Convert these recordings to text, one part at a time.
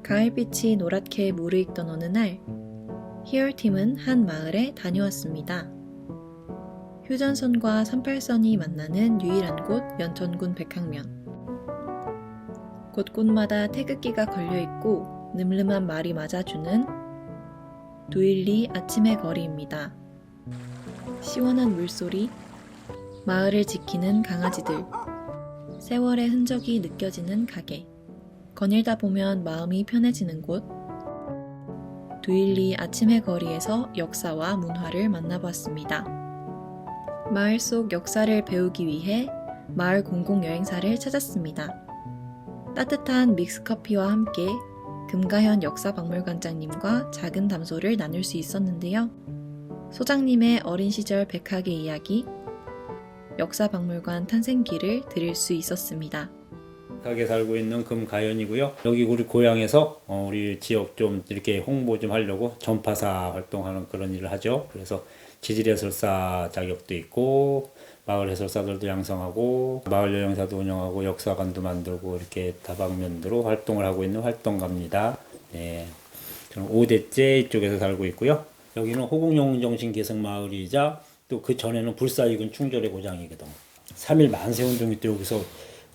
가을빛이 노랗게 무르익던 어느 날, 희열팀은 한 마을에 다녀왔습니다. 휴전선과 38선이 만나는 유일한 곳 연천군 백학면. 곳곳마다 태극기가 걸려있고 늠름한 말이 맞아주는 두일리 아침의 거리입니다. 시원한 물소리, 마을을 지키는 강아지들, 세월의 흔적이 느껴지는 가게. 거닐다 보면 마음이 편해지는 곳. 두일리 아침의 거리에서 역사와 문화를 만나봤습니다. 마을 속 역사를 배우기 위해 마을 공공여행사를 찾았습니다. 따뜻한 믹스커피와 함께 금가현 역사박물관장님과 작은 담소를 나눌 수 있었는데요. 소장님의 어린 시절 백학의 이야기, 역사박물관 탄생기를 들을 수 있었습니다. 백학에 살고 있는 금가연이고요. 여기 우리 고향에서 우리 지역 좀 이렇게 홍보 좀 하려고 전파사 활동하는 그런 일을 하죠. 그래서 지질해설사 자격도 있고 마을 해설사들도 양성하고 마을 여행사도 운영하고 역사관도 만들고 이렇게 다방면으로 활동을 하고 있는 활동가입니다. 네, 저는 5대째 이쪽에서 살고 있고요. 여기는 호국영웅정신 계승마을이자 또 그 전에는 불사이군 충절의 고장이거든. 3.1 만세운동이 또 여기서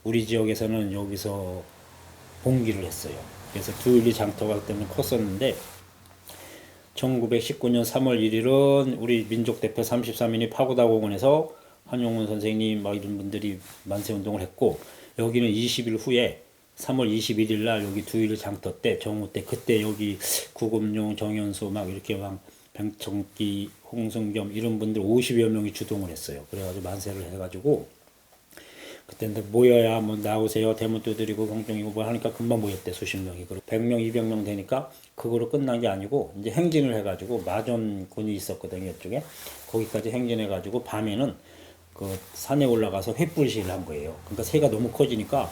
우리 지역에서는 여기서 봉기를 했어요. 그래서 두일리 장터가 때문에 컸었는데 1919년 3월 1일은 우리 민족대표 33인이 파고다공원에서 한용운 선생님 막 이런 분들이 만세운동을 했고, 여기는 20일 후에 3월 21일 날 여기 두일리 장터 때 정오 때 그때 여기 구금용 정연소 막 이렇게 막 병청기 홍승겸 이런 분들 50여 명이 주동을 했어요. 그래가지고 만세를 해가지고 그때 모여야 뭐 나오세요 대문 두드리고 경종이고 뭐 하니까 금방 모였대 수십 명이. 그리고 100명 200명 되니까 그거로 끝난 게 아니고 이제 행진을 해가지고 마전군이 있었거든요. 이쪽에 거기까지 행진해가지고 밤에는 그 산에 올라가서 횃불 시위를 한 거예요. 그러니까 새가 너무 커지니까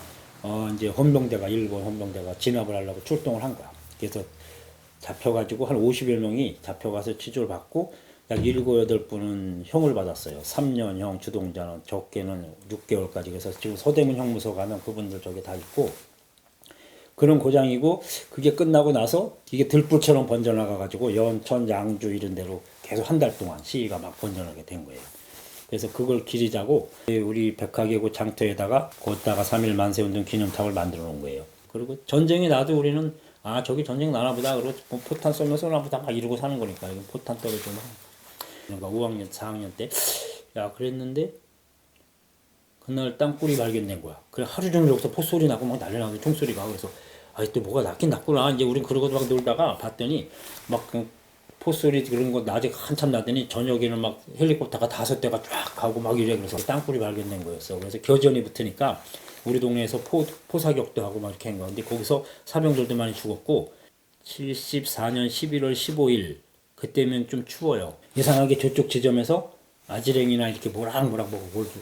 이제 헌병대가 일본 헌병대가 진압을 하려고 출동을 한 거야. 그래서 잡혀가지고 한 50여 명이 잡혀가서 치조를 받고 약 7, 8분은 형을 받았어요. 3년형 주동자는 적게는 6개월까지. 그래서 지금 서대문 형무소 가면 그분들 저기 다 있고 그런 고장이고, 그게 끝나고 나서 이게 들불처럼 번져나가가지고 연천, 양주 이런 데로 계속 한 달 동안 시위가 막 번져나게 된 거예요. 그래서 그걸 기리자고 우리 백학예고 장터에다가 거기다가 3.1 만세운동 기념탑을 만들어 놓은 거예요. 그리고 전쟁이 나도 우리는 저기 전쟁 나나보다 그러고 포탄 쏘면 쏘나보다 막 이러고 사는 거니까 이건 포탄 떨어지면 그러니까 5학년 4학년 때 그랬는데 그날 땅굴이 발견된 거야. 그래 하루 종일 여기서 포소리 나고 막 난리 나고 총소리가. 그래서 또 뭐가 났긴 났구나. 이제 우린 그러고 막 놀다가 봤더니 막 포소리 그런 거 낮에 한참 나더니 저녁에는 막 헬리콥터가 5대가 쫙 가고 막 이래. 그래서 땅굴이 발견된 거였어. 그래서 교전이 붙으니까 우리 동네에서 포사격도 하고 막 이렇게 한 거야. 근데 거기서 사병들도 많이 죽었고 74년 11월 15일 그때면 좀 추워요. 이상하게 저쪽 지점에서 아지랭이나 이렇게 모락모락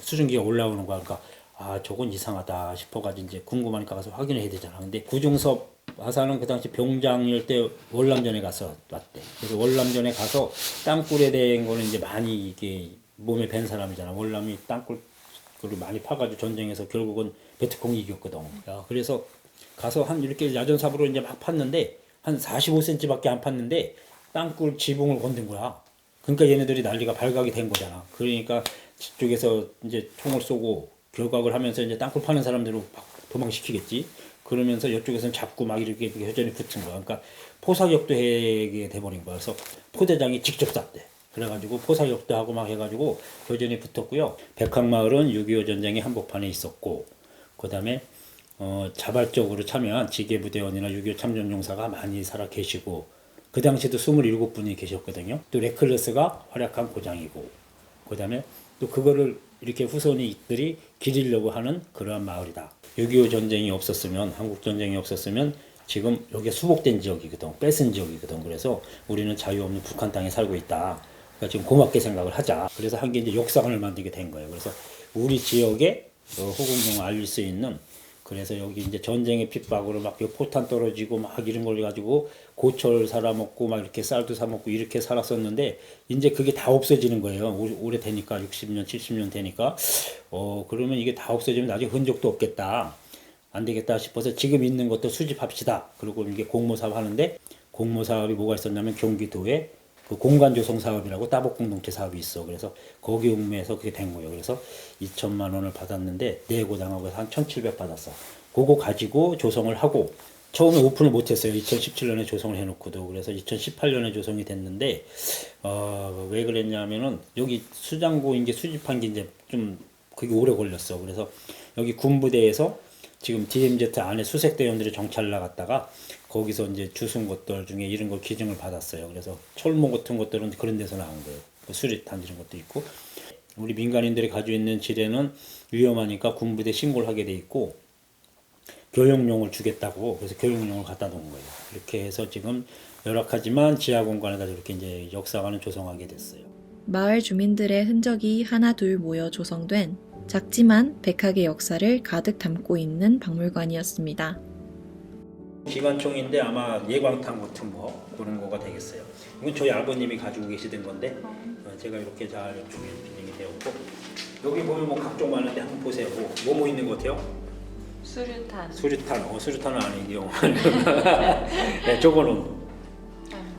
수증기가 올라오는 거야. 그러니까 저건 이상하다 싶어가지고 이제 궁금하니까 가서 확인해야 되잖아. 근데 구중섭 하사는 그 당시 병장일 때 월남전에 가서 왔대. 그래서 월남전에 가서 땅굴에 대한 거는 이제 많이 이게 몸에 밴 사람이잖아. 월남이 땅굴을 많이 파가지고 전쟁에서 결국은 베트콩이 이겼거든. 그래서 가서 한 이렇게 야전삽으로 이제 막 팠는데 한 45cm밖에 안 팠는데 땅굴 지붕을 건든 거야. 그러니까 얘네들이 난리가 발각이 된 거잖아. 그러니까 저쪽에서 이제 총을 쏘고 결각을 하면서 이제 땅굴 파는 사람들을 막 도망시키겠지. 그러면서 이쪽에서는 잡고 막 이렇게 여전히 붙은 거야. 그러니까 포사격도 하게 돼버린 거야. 그래서 포대장이 직접 쐈대. 그래가지고 포사격도 하고 막 해가지고 여전히 붙었고요. 백학마을은 6.25 전쟁의 한복판에 있었고, 그 다음에 자발적으로 참여한 지게부대원이나 6.25 참전용사가 많이 살아 계시고, 그 당시에도 27분이 계셨거든요. 또 레클러스가 활약한 고장이고, 그 다음에 또 그거를 이렇게 후손이들이 기리려고 하는 그러한 마을이다. 6.25 전쟁이 없었으면, 한국 전쟁이 없었으면 지금 여기가 수복된 지역이거든, 뺏은 지역이거든. 그래서 우리는 자유 없는 북한 땅에 살고 있다. 그러니까 지금 고맙게 생각을 하자. 그래서 한 게 이제 역사관을 만들게 된 거예요. 그래서 우리 지역에 호국영웅을 알릴 수 있는, 그래서 여기 이제 전쟁의 핍박으로 막 포탄 떨어지고 막 이런 걸 가지고 고철 사라 먹고 막 이렇게 쌀도 사 먹고 이렇게 살았었는데 이제 그게 다 없어지는 거예요. 오래 되니까 60년 70년 되니까 그러면 이게 다 없어지면 나중에 흔적도 없겠다. 안 되겠다 싶어서 지금 있는 것도 수집합시다. 그리고 이게 공모 사업 하는데 공모 사업이 뭐가 있었냐면 경기도에 그 공간 조성 사업이라고 따복 공동체 사업이 있어. 그래서 거기 응모해서 그게 된 거예요. 그래서 2천만 원을 받았는데 내고당하고 한 1,700 받았어. 그거 가지고 조성을 하고 처음에 오픈을 못했어요. 2017년에 조성을 해놓고도. 그래서 2018년에 조성이 됐는데 왜 그랬냐면은 여기 수장고 이게 수집한 게 이제 좀 그게 오래 걸렸어. 그래서 여기 군부대에서 지금 DMZ 안에 수색대원들이 정찰 나갔다가 거기서 이제 주순 것들 중에 이런 걸 기증을 받았어요. 그래서 철모 같은 것들은 그런 데서 나온 거예요. 수리탄 이런 것도 있고 우리 민간인들이 가지고 있는 지뢰는 위험하니까 군부대 신고를 하게 돼 있고 교육용을 주겠다고 그래서 교육용을 갖다 놓은 거예요. 이렇게 해서 지금 열악하지만 지하 공간에다 이렇게 이제 역사관을 조성하게 됐어요. 마을 주민들의 흔적이 하나 둘 모여 조성된 작지만 백학의 역사를 가득 담고 있는 박물관이었습니다. 기관총인데 아마 예광탄 같은 거 그런 거가 되겠어요. 이건 저희 아버님이 가지고 계시던 건데 제가 이렇게 잘 진행이 되었고 여기 보면 뭐 각종 많은데 한번 보세요. 뭐 있는 것 같아요? 수류탄. 수류탄은 아니고요. 네, 저거는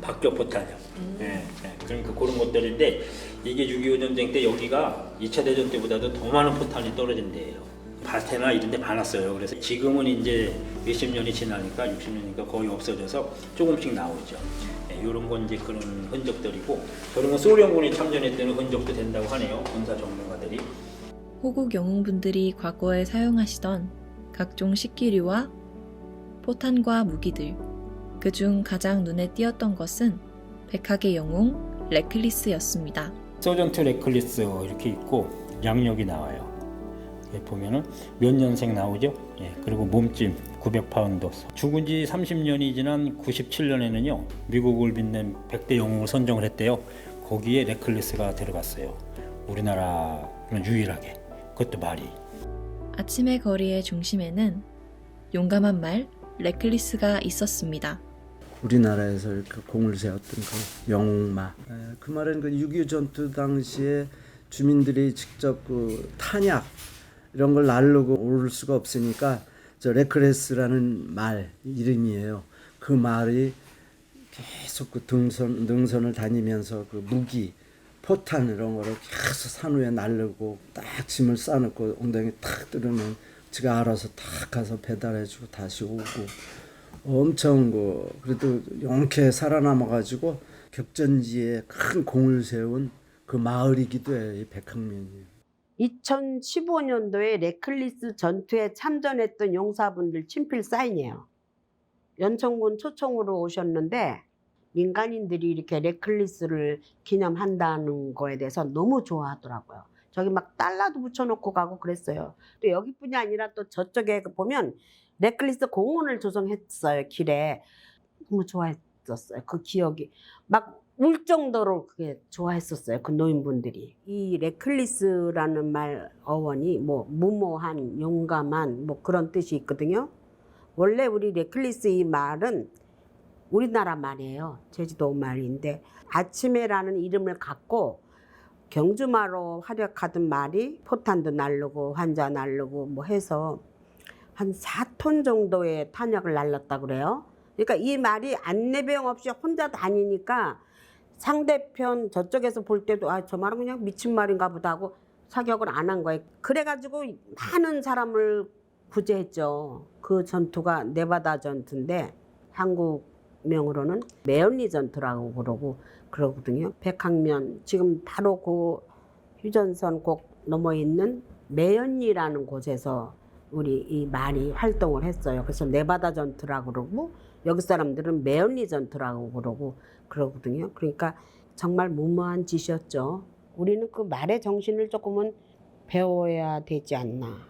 박격포탄이요. 네, 그러니까 그런 것들인데 이게 6.25 전쟁 때 여기가 2차 대전 때보다도 더 많은 포탄이 떨어진 데예요. 밭에나 이런 데 많았어요. 그래서 지금은 이제 몇십 년이 지나니까 60년이니까 거의 없어져서 조금씩 나오죠. 네, 이런 건 이제 그런 흔적들이고 저런 건 소련군이 참전했다는 흔적도 된다고 하네요. 군사 전문가들이. 호국 영웅분들이 과거에 사용하시던 각종 식기류와 포탄과 무기들, 그중 가장 눈에 띄었던 것은 백학의 영웅 레클리스였습니다. 서전트 레클리스 이렇게 있고 양력이 나와요. 보면은 몇 년생 나오죠? 예, 그리고 몸짐 900파운드. 죽은 지 30년이 지난 97년에는요. 미국을 빛낸 100대 영웅을 선정을 했대요. 거기에 레클리스가 들어갔어요. 우리나라는 유일하게. 그것도 말이. 아침의 거리의 중심에는 용감한 말 레클리스가 있었습니다. 우리나라에서 이렇게 공을 세웠던 그 영웅마. 그 말은 그 6.25 전투 당시에 주민들이 직접 그 탄약 이런 걸 나르고 오를 수가 없으니까 저 레클리스라는 말 이름이에요. 그 말이 계속 그 능선을 다니면서 그 무기, 포탄 이런 거를 계속 산 위에 나르고 딱 짐을 싸놓고 엉덩이 탁 뚫으면 지가 알아서 탁 가서 배달해주고 다시 오고 엄청 그래도 용케 살아남아가지고 격전지에 큰 공을 세운 그 마을이기도 해요. 이 백학면이. 2015년도에 레클리스 전투에 참전했던 용사분들 친필 사인이에요. 연천군 초청으로 오셨는데 민간인들이 이렇게 레클리스를 기념한다는 거에 대해서 너무 좋아하더라고요. 저기 막 달러도 붙여놓고 가고 그랬어요. 또 여기뿐이 아니라 또 저쪽에 보면 레클리스 공원을 조성했어요. 길에. 너무 좋아했었어요. 그 기억이. 막 울 정도로 그게 좋아했었어요. 그 노인분들이. 이 레클리스라는 말 어원이 뭐 무모한, 용감한 뭐 그런 뜻이 있거든요. 원래 우리 레클리스 이 말은 우리나라 말이에요. 제주도 말인데 아침에라는 이름을 갖고 경주마로 활약하던 말이 포탄도 날르고 환자 날르고 뭐 해서 한 4톤 정도의 탄약을 날랐다고 그래요. 그러니까 이 말이 안내병 없이 혼자 다니니까 상대편 저쪽에서 볼 때도 저 말은 그냥 미친 말인가 보다 하고 사격을 안 한 거예요. 그래가지고 많은 사람을 구제했죠. 그 전투가 네바다 전투인데 한국명으로는 매연리 전투라고 그러거든요. 백학면 지금 바로 그 휴전선 꼭 넘어 있는 매연리라는 곳에서 우리 이 말이 활동을 했어요. 그래서 네바다 전투라고 그러고 여기 사람들은 매연리 전투라고 그러거든요. 그러니까 정말 무모한 짓이었죠. 우리는 그 말의 정신을 조금은 배워야 되지 않나.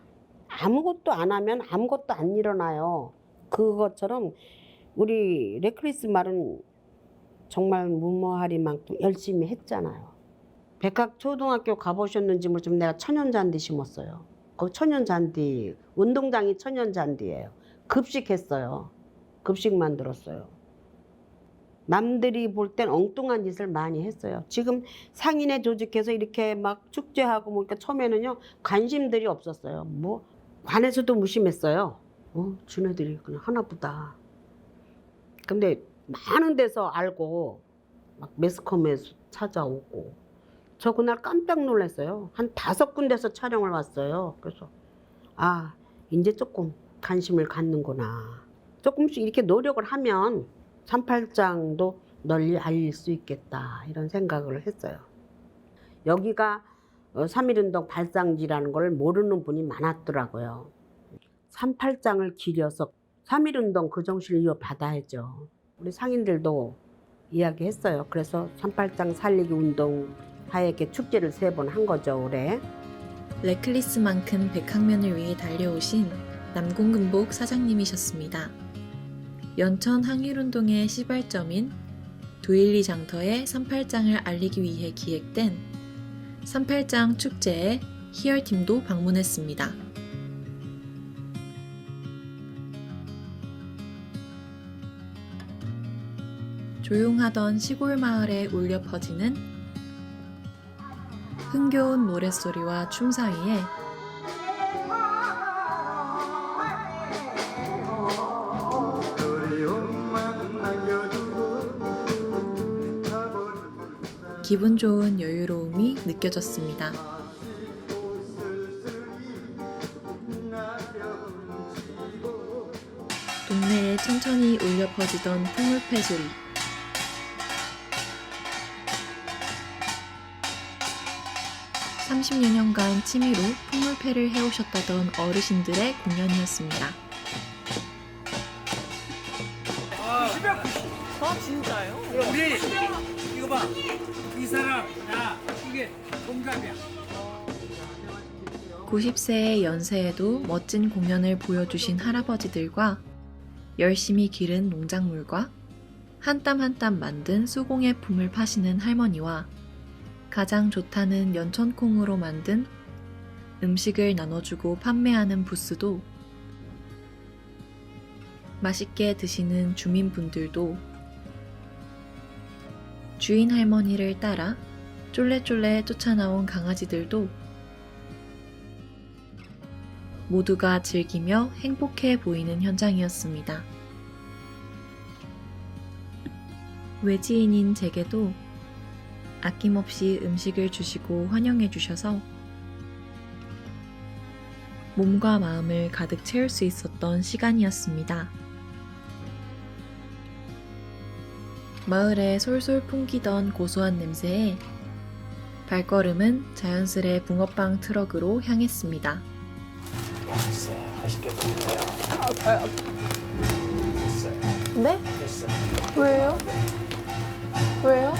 아무것도 안 하면 아무것도 안 일어나요. 그것처럼 우리 레클리스 말은 정말 무모하리만큼 열심히 했잖아요. 백학 초등학교 가보셨는지 모르지만 내가 천연잔디 심었어요. 그 천연잔디, 운동장이 천연잔디예요. 급식했어요. 급식 만들었어요. 남들이 볼 땐 엉뚱한 짓을 많이 했어요. 지금 상인회 조직해서 이렇게 막 축제하고 뭐 그러니까 처음에는요 관심들이 없었어요. 뭐 관에서도 무심했어요. 지네들이 그냥 하나보다. 근데 많은 데서 알고 막 매스컴에 찾아오고 저 그날 깜짝 놀랐어요. 한 5군데서 촬영을 왔어요. 그래서 이제 조금 관심을 갖는구나. 조금씩 이렇게 노력을 하면 38장도 널리 알릴 수 있겠다 이런 생각을 했어요. 여기가 3.1운동 발상지라는 걸 모르는 분이 많았더라고요. 38장을 기려서 3.1운동 그 정신을 이어받아야죠. 우리 상인들도 이야기했어요. 그래서 38장 살리기 운동 하에게 축제를 3번 한 거죠, 올해. 레클리스만큼 백학면을 위해 달려오신 남궁금복 사장님이셨습니다. 연천 항일운동의 시발점인 2.12 장터의 38장을 알리기 위해 기획된 38장 축제에 희열팀도 방문했습니다. 조용하던 시골 마을에 울려 퍼지는 흥겨운 노랫소리와 춤 사이에 기분 좋은 여유로움이 느껴졌습니다. 동네에 천천히 울려 퍼지던 풍물패 소리. (30여 년간) 취미로 풍물패를 해오셨다던 어르신들의 공연이었습니다. 진짜요? 우리 이거 봐. 이 사람 이게 동갑이야. 90세의 연세에도 멋진 공연을 보여주신 할아버지들과 열심히 기른 농작물과 한 땀 한 땀 만든 수공예 품을 파시는 할머니와 가장 좋다는 연천콩으로 만든 음식을 나눠주고 판매하는 부스도 맛있게 드시는 주민분들도 주인 할머니를 따라 쫄래쫄래 쫓아나온 강아지들도 모두가 즐기며 행복해 보이는 현장이었습니다. 외지인인 제게도 아낌없이 음식을 주시고 환영해 주셔서 몸과 마음을 가득 채울 수 있었던 시간이었습니다. 마을에 솔솔 풍기던 고소한 냄새에 발걸음은 자연스레 붕어빵 트럭으로 향했습니다. 맛있게 먹어요. 네? 왜요? 왜요?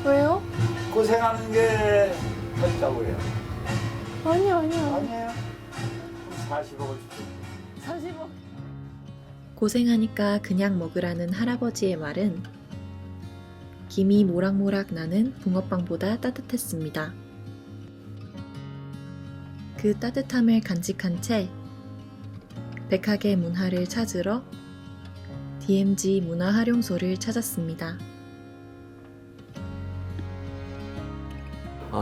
왜요? 고생하는 게 컸다고요. 아니요. 아니에요. 40억을 주죠. 30억. 고생하니까 그냥 먹으라는 할아버지의 말은 김이 모락모락 나는 붕어빵보다 따뜻했습니다. 그 따뜻함을 간직한 채 백학의 문화를 찾으러 DMZ 문화활용소를 찾았습니다.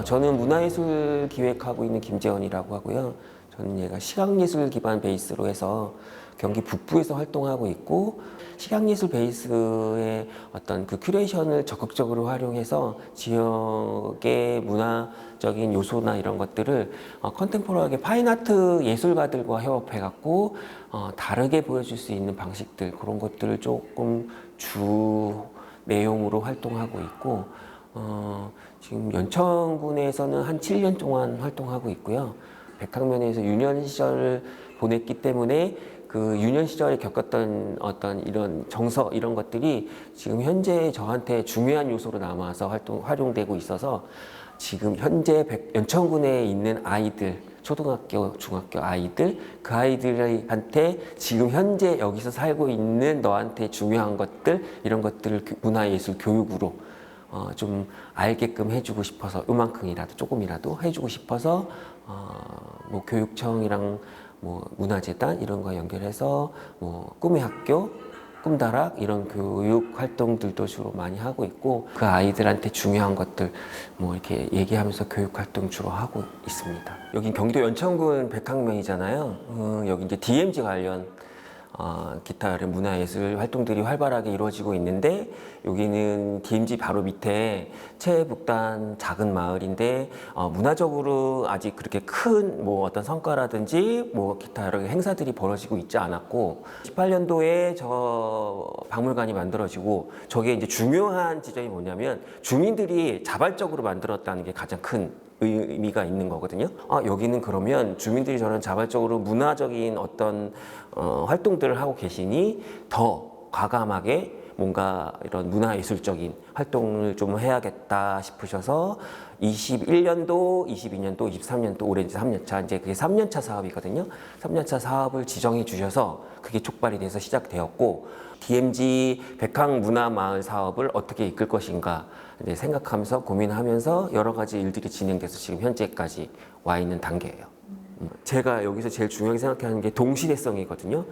저는 문화예술 기획하고 있는 김재원이라고 하고요. 저는 얘가 시각예술 기반 베이스로 해서 경기 북부에서 활동하고 있고, 시각예술 베이스의 어떤 그 큐레이션을 적극적으로 활용해서 지역의 문화적인 요소나 이런 것들을 컨템포러하게 파인아트 예술가들과 협업해갖고 다르게 보여줄 수 있는 방식들, 그런 것들을 조금 주 내용으로 활동하고 있고, 지금 연천군에서는 한 7년 동안 활동하고 있고요. 백학면에서 유년 시절을 보냈기 때문에 그 유년 시절에 겪었던 어떤 이런 정서, 이런 것들이 지금 현재 저한테 중요한 요소로 남아서 활용되고 있어서, 지금 현재 연천군에 있는 아이들, 초등학교, 중학교 아이들, 그 아이들한테 지금 현재 여기서 살고 있는 너한테 중요한 것들, 이런 것들을 문화예술 교육으로 좀 알게끔 해주고 싶어서, 요만큼이라도 조금이라도 해주고 싶어서 뭐 교육청이랑 뭐 문화재단 이런 거 연결해서 뭐 꿈의 학교, 꿈다락 이런 교육 활동들도 주로 많이 하고 있고 그 아이들한테 중요한 것들 뭐 이렇게 얘기하면서 교육 활동 주로 하고 있습니다. 여기 경기도 연천군 백학면이잖아요. 여기 이제 DMZ 관련 기타 다른 문화예술 활동들이 활발하게 이루어지고 있는데 여기는 DMZ 바로 밑에 최북단 작은 마을인데 문화적으로 아직 그렇게 큰 뭐 어떤 성과라든지 뭐 기타 여러 행사들이 벌어지고 있지 않았고 18년도에 저 박물관이 만들어지고 저게 이제 중요한 지점이 뭐냐면 주민들이 자발적으로 만들었다는 게 가장 큰 의미가 있는 거거든요. 여기는 그러면 주민들이 저런 자발적으로 문화적인 어떤 활동들을 하고 계시니 더 과감하게 뭔가 이런 문화예술적인 활동을 좀 해야겠다 싶으셔서 21년도, 22년도, 23년도 올해 이제 3년차 이제 그게 3년차 사업이거든요. 3년차 사업을 지정해 주셔서 그게 촉발이 돼서 시작되었고 DMZ 백학문화마을 사업을 어떻게 이끌 것인가 이제 생각하면서 고민하면서 여러 가지 일들이 진행돼서 지금 현재까지 와 있는 단계예요. 제가 여기서 제일 중요하게 생각하는 게 동시대성이거든요.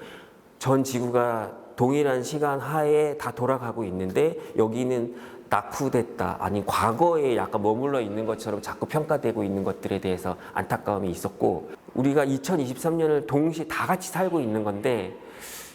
전 지구가 동일한 시간 하에 다 돌아가고 있는데 여기는 낙후됐다, 아니 과거에 약간 머물러 있는 것처럼 자꾸 평가되고 있는 것들에 대해서 안타까움이 있었고 우리가 2023년을 동시에 다 같이 살고 있는 건데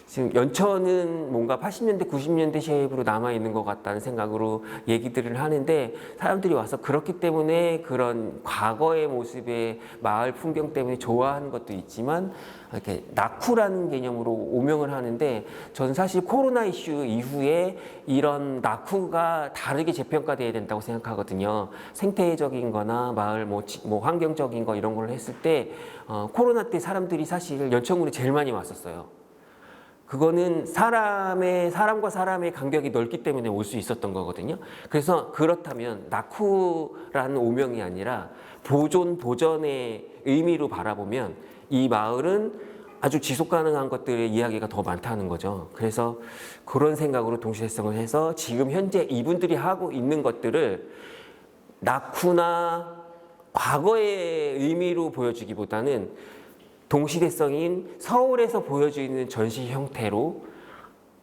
지금 연천은 뭔가 80년대, 90년대 쉐입으로 남아있는 것 같다는 생각으로 얘기들을 하는데 사람들이 와서 그렇기 때문에 그런 과거의 모습의 마을 풍경 때문에 좋아하는 것도 있지만 이렇게 낙후라는 개념으로 오명을 하는데 저는 사실 코로나 이슈 이후에 이런 낙후가 다르게 재평가돼야 된다고 생각하거든요. 생태적인 거나 마을 뭐 환경적인 거 이런 걸 했을 때 코로나 때 사람들이 사실 연천군에 제일 많이 왔었어요. 그거는 사람과 사람의 간격이 넓기 때문에 올 수 있었던 거거든요. 그래서 그렇다면 낙후라는 오명이 아니라 보존의 의미로 바라보면 이 마을은 아주 지속 가능한 것들의 이야기가 더 많다는 거죠. 그래서 그런 생각으로 동시대성을 해서 지금 현재 이분들이 하고 있는 것들을 낙후나 과거의 의미로 보여주기보다는 동시대성인 서울에서 보여지는 전시 형태로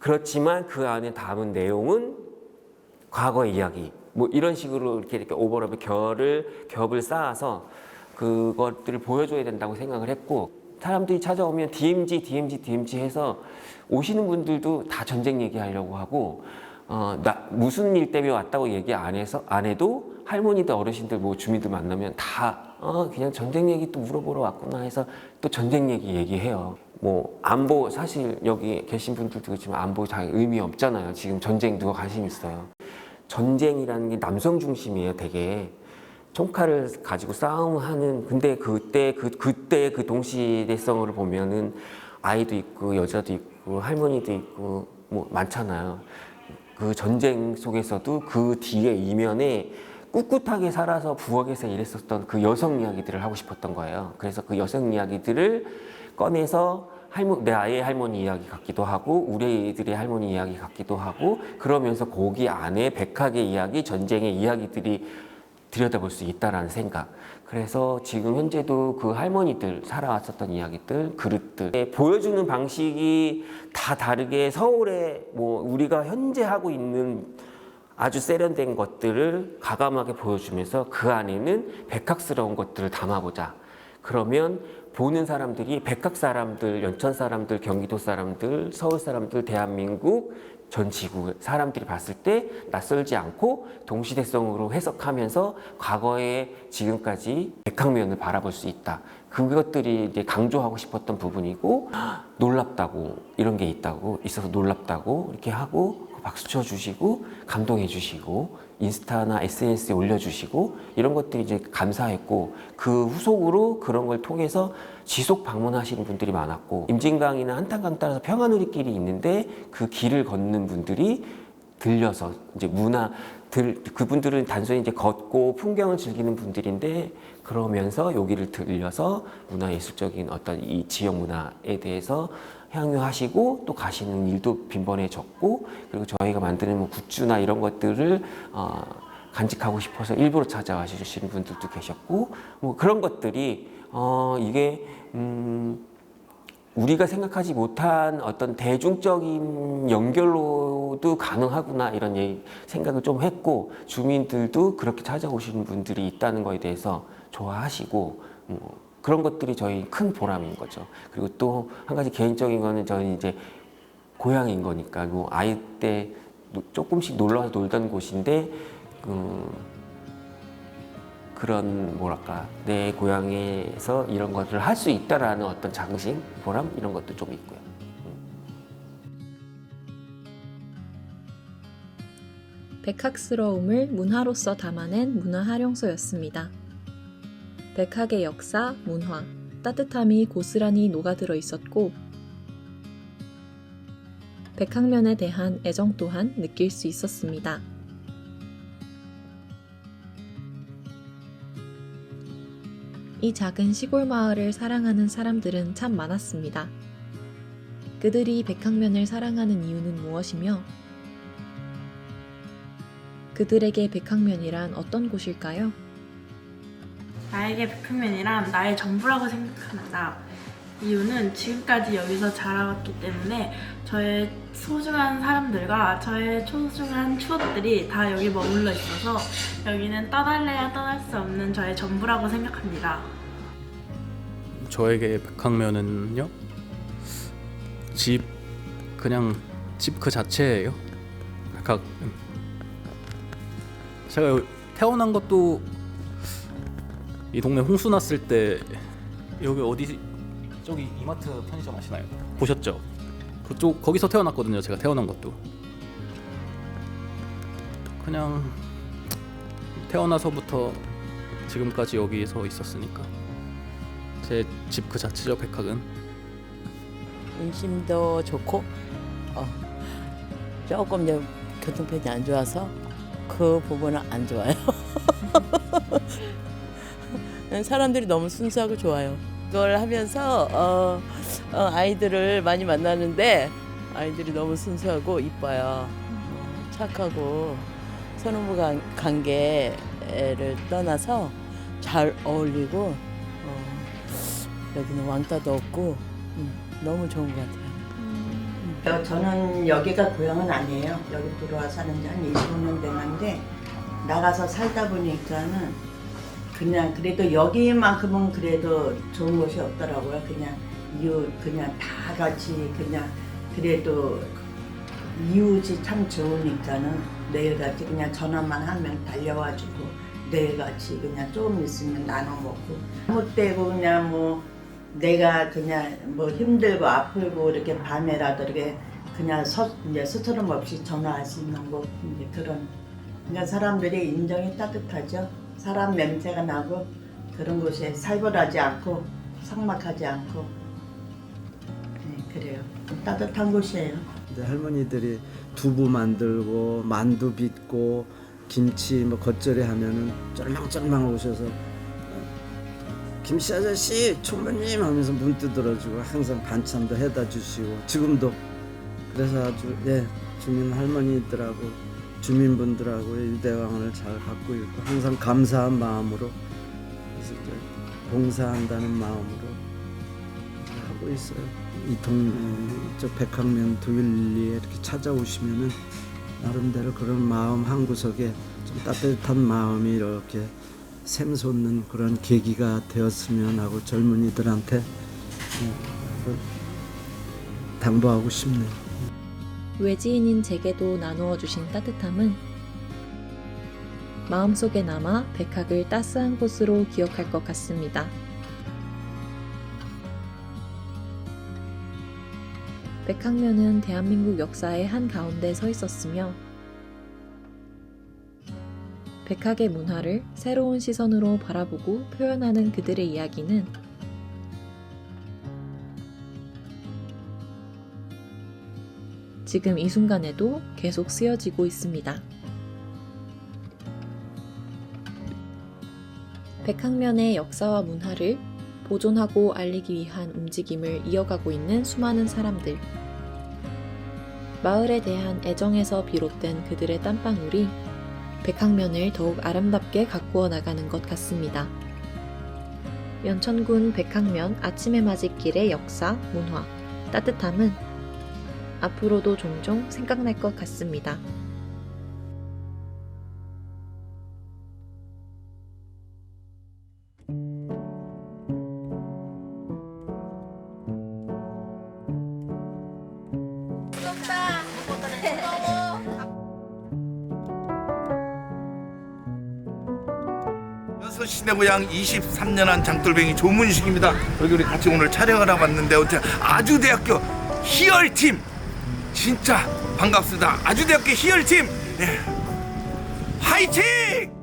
그렇지만 그 안에 담은 내용은 과거의 이야기 뭐 이런 식으로 이렇게 오버랩의 겹을 쌓아서 그것들을 보여줘야 된다고 생각을 했고 사람들이 찾아오면 DMZ 해서 오시는 분들도 다 전쟁 얘기하려고 하고 무슨 일 때문에 왔다고 얘기 안 해도 할머니들 어르신들 뭐 주민들 만나면 다 그냥 전쟁 얘기 또 물어보러 왔구나 해서 또 전쟁 얘기해요. 뭐 안보 사실 여기 계신 분들도 그렇지만 안보 잘 의미 없잖아요. 지금 전쟁 누가 관심 있어요. 전쟁이라는 게 남성 중심이에요. 되게 총칼을 가지고 싸움하는 근데 그때 그 동시대성을 보면은 아이도 있고 여자도 있고 할머니도 있고 뭐 많잖아요. 그 전쟁 속에서도 그 뒤에 이면에 꿋꿋하게 살아서 부엌에서 일했었던 그 여성 이야기들을 하고 싶었던 거예요. 그래서 그 여성 이야기들을 꺼내서 내 아이의 할머니 이야기 같기도 하고 우리 애들의 할머니 이야기 같기도 하고 그러면서 거기 안에 백학의 이야기, 전쟁의 이야기들이 들여다볼 수 있다라는 생각. 그래서 지금 현재도 그 할머니들 살아왔었던 이야기들, 그릇들 보여주는 방식이 다 다르게 서울에 뭐 우리가 현재 하고 있는 아주 세련된 것들을 과감하게 보여주면서 그 안에는 백학스러운 것들을 담아보자. 그러면 보는 사람들이 백학 사람들, 연천 사람들, 경기도 사람들, 서울 사람들, 대한민국 전 지구 사람들이 봤을 때 낯설지 않고 동시대성으로 해석하면서 과거에 지금까지 백학면을 바라볼 수 있다. 그것들이 이제 강조하고 싶었던 부분이고 놀랍다고 이런 게 있어서 놀랍다고 이렇게 하고 박수 쳐주시고 감동해 주시고 인스타나 SNS에 올려주시고 이런 것들이 이제 감사했고 그 후속으로 그런 걸 통해서 지속 방문하시는 분들이 많았고 임진강이나 한탄강 따라서 평화누리길이 있는데 그 길을 걷는 분들이 들려서 이제 그분들은 단순히 이제 걷고 풍경을 즐기는 분들인데 그러면서 여기를 들려서 문화예술적인 어떤 이 지역 문화에 대해서 향유하시고 또 가시는 일도 빈번해졌고 그리고 저희가 만드는 뭐 굿즈나 이런 것들을 간직하고 싶어서 일부러 찾아와 주시는 분들도 계셨고 뭐 그런 것들이 이게 우리가 생각하지 못한 어떤 대중적인 연결로도 가능하구나 이런 생각을 좀 했고 주민들도 그렇게 찾아오시는 분들이 있다는 거에 대해서 좋아하시고 그런 것들이 저희 큰 보람인 거죠. 그리고 또 한 가지 개인적인 거는 저는 이제 고향인 거니까 뭐 아이 때 조금씩 놀러와서 놀던 곳인데 그런 뭐랄까 내 고향에서 이런 것을 할 수 있다라는 어떤 자긍심, 보람 이런 것도 좀 있고요. 백학스러움을 문화로서 담아낸 문화활용소였습니다. 백학의 역사, 문화, 따뜻함이 고스란히 녹아들어 있었고 백학면에 대한 애정 또한 느낄 수 있었습니다. 이 작은 시골 마을을 사랑하는 사람들은 참 많았습니다. 그들이 백학면을 사랑하는 이유는 무엇이며 그들에게 백학면이란 어떤 곳일까요? 나에게 백학면이란 나의 전부라고 생각합니다. 이유는 지금까지 여기서 자라왔기 때문에 저의 소중한 사람들과 저의 소중한 추억들이 다 여기 머물러 있어서 여기는 떠날래야 떠날 수 없는 저의 전부라고 생각합니다. 저에게 백학면은요, 그냥 집 그 자체예요. 백학. 제가 태어난 것도 이 동네 홍수 났을 때 여기 어디 저기 이마트 편의점 아시나요? 보셨죠? 그쪽 거기서 태어났거든요. 제가 태어난 것도 그냥 태어나서부터 지금까지 여기서 있었으니까 제 집 그 자체죠. 백학은 인심도 좋고 조금 이제 교통편이 안 좋아서 그 부분은 안 좋아요. 사람들이 너무 순수하고 좋아요. 그걸 하면서 아이들을 많이 만나는데 아이들이 너무 순수하고 이뻐요. 착하고 선후부 관계를 떠나서 잘 어울리고 여기는 왕따도 없고 너무 좋은 것 같아요. 저는 여기가 고향은 아니에요. 여기 들어와 사는 지 한 25년 됐는데 나가서 살다 보니까는 그냥 그래도 여기만큼은 그래도 좋은 곳이 없더라고요. 그냥 이웃 그냥 다 같이 그냥 그래도 이웃이 참 좋으니까는 매일같이 그냥 전화만 하면 달려와주고 매일같이 그냥 조금 있으면 나눠 먹고 아무 때고 그냥 뭐 내가 그냥 뭐 힘들고 아프고 이렇게 밤에라도 이렇게 그냥 이제 스스럼 없이 전화할 수 있는 거 이제 그런 그러니까 사람들이 인정이 따뜻하죠. 사람 냄새가 나고 그런 곳에 살벌하지 않고 삭막하지 않고 그래요. 따뜻한 곳이에요. 이제 할머니들이 두부 만들고 만두 빚고 김치 뭐 겉절이 하면은 쫄망쫄망 오셔서 김씨 아저씨 총무님 하면서 문 두드려주고 항상 반찬도 해다 주시고 지금도 그래서 아주 주민 할머니들하고 주민분들하고 유대감을 잘 갖고 있고 항상 감사한 마음으로 그래서 봉사한다는 마음으로 하고 있어요. 이 동네 저 백학면 두일리에 이렇게 찾아오시면은 나름대로 그런 마음 한 구석에 좀 따뜻한 마음이 이렇게 샘솟는 그런 계기가 되었으면 하고 젊은이들한테 당부하고 싶네요. 외지인인 제게도 나누어 주신 따뜻함은 마음속에 남아 백학을 따스한 곳으로 기억할 것 같습니다. 백학면은 대한민국 역사의 한가운데 서 있었으며 백학의 문화를 새로운 시선으로 바라보고 표현하는 그들의 이야기는 지금 이 순간에도 계속 쓰여지고 있습니다. 백학면의 역사와 문화를 보존하고 알리기 위한 움직임을 이어가고 있는 수많은 사람들. 마을에 대한 애정에서 비롯된 그들의 땀방울이 백학면을 더욱 아름답게 가꾸어 나가는 것 같습니다. 연천군 백학면 아침의 맞이길의 역사, 문화, 따뜻함은 앞으로도 종종 생각날 것 같습니다. 여섯 시내 고향 23년한 장돌뱅이 조문식입니다. 여기 우리 같이 오늘 촬영을 하고 왔는데 어째 아주대학교 희열팀 진짜 반갑습니다. 아주대학교 희열팀 화이팅!